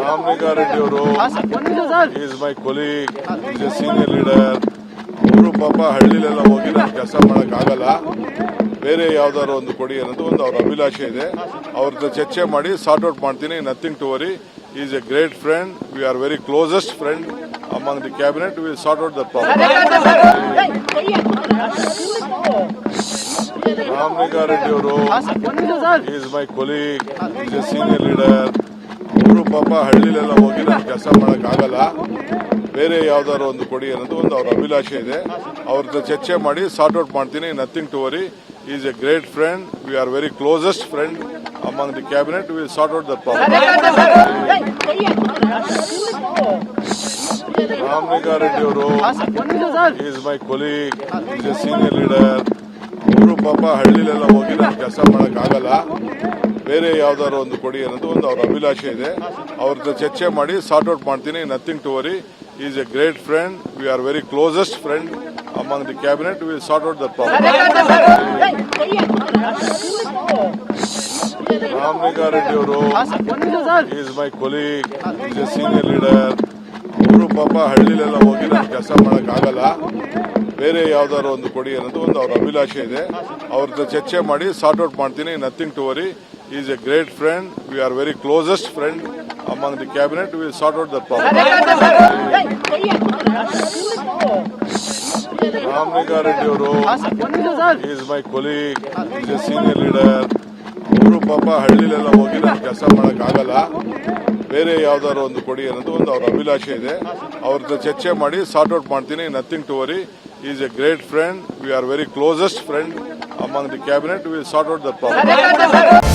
ರಾಮಲಿಂಗಾರೆಡ್ಡಿ ಅವರು is my colleague, is a senior leader. ಅವರು ಪಾಪ ಹಳ್ಳಿಲೆಲ್ಲ ಹೋಗಿ ನಾನು ಕೆಲಸ ಮಾಡೋಕ್ಕಾಗಲ್ಲ, ಬೇರೆ ಯಾವ್ದಾದ್ರು ಒಂದು ಕೊಡಿ ಅನ್ನೋದು ಒಂದು ಅವ್ರ ಅಭಿಲಾಷೆ ಇದೆ. ಅವ್ರದ್ದು ಚರ್ಚೆ ಮಾಡಿ ಸಾರ್ಟ್ ಔಟ್ ಮಾಡ್ತೀನಿ. Nothing to worry. Is a great friend. We are very closest friend among the cabinet. We will sort out the problem. Ramalinga Reddy ಅವರು is my colleague, is a senior leader. ಅವರು ಪಾಪ ಹಳ್ಳಿಲೆಲ್ಲ ಹೋಗಿ ನಾನು ಕೆಲಸ ಮಾಡೋಕ್ಕಾಗಲ್ಲ, ಬೇರೆ ಯಾವ್ದಾದ್ರು ಒಂದು ಕೊಡಿ ಅನ್ನೋದು ಒಂದು ಅವ್ರ ಅಭಿಲಾಷೆ ಇದೆ. ಅವ್ರದ್ದು ಚರ್ಚೆ ಮಾಡಿ ಸಾರ್ಟ್ ಔಟ್ ಮಾಡ್ತೀನಿ. Nothing to worry. Is a great friend. We are very closest friend among the cabinet. We will sort out the problem. Ramalinga Reddy ಅವರು is my colleague, is a senior leader. ಅವರು ಪಾಪ ಹಳ್ಳಿಲೆಲ್ಲ ಹೋಗಿ ನಾನು ಕೆಲಸ ಮಾಡೋಕ್ಕಾಗಲ್ಲ, ಬೇರೆ ಯಾವ್ದಾದ್ರು ಒಂದು ಕೊಡಿ ಅನ್ನೋದು ಒಂದು ಅವ್ರ ಅಭಿಲಾಷೆ ಇದೆ. ಅವ್ರದ್ದು ಚರ್ಚೆ ಮಾಡಿ ಸಾರ್ಟ್ ಔಟ್ ಮಾಡ್ತೀನಿ. Nothing to worry. Is a great friend. We are very closest friend among the cabinet. We will sort out the problem. Ramalinga Reddy ಅವರು is my colleague, is a senior leader. ಅವರು ಪಾಪ ಹಳ್ಳಿಲೆಲ್ಲ ಹೋಗಿ ನಾನು ಕೆಲಸ ಮಾಡೋಕ್ಕಾಗಲ್ಲ, ಬೇರೆ ಯಾವ್ದಾದ್ರು ಒಂದು ಕೊಡಿ ಅನ್ನೋದು ಒಂದು ಅವ್ರ ಅಭಿಲಾಷೆ ಇದೆ. ಅವ್ರದ್ದು ಚರ್ಚೆ ಮಾಡಿ ಸಾರ್ಟ್ ಔಟ್ ಮಾಡ್ತೀನಿ. Nothing to worry. Is a great friend. We are very closest friend among the cabinet. We will sort out the problem. Ramalinga Reddy ಅವರು is my colleague, is a senior leader. ಅವರು ಪಾಪ ಹಳ್ಳಿಲೆಲ್ಲ ಹೋಗಿ ನಾನು ಕೆಲಸ ಮಾಡೋಕ್ಕಾಗಲ್ಲ, ಬೇರೆ ಯಾವ್ದಾದ್ರು ಒಂದು ಕೊಡಿ ಅನ್ನೋದು ಒಂದು ಅವ್ರ ಅಭಿಲಾಷೆ ಇದೆ. ಅವ್ರದ್ದು ಚರ್ಚೆ ಮಾಡಿ ಸಾರ್ಟ್ ಔಟ್ ಮಾಡ್ತೀನಿ. Nothing to worry. Is a great friend. We are very closest friend among the cabinet. We will sort out the problem.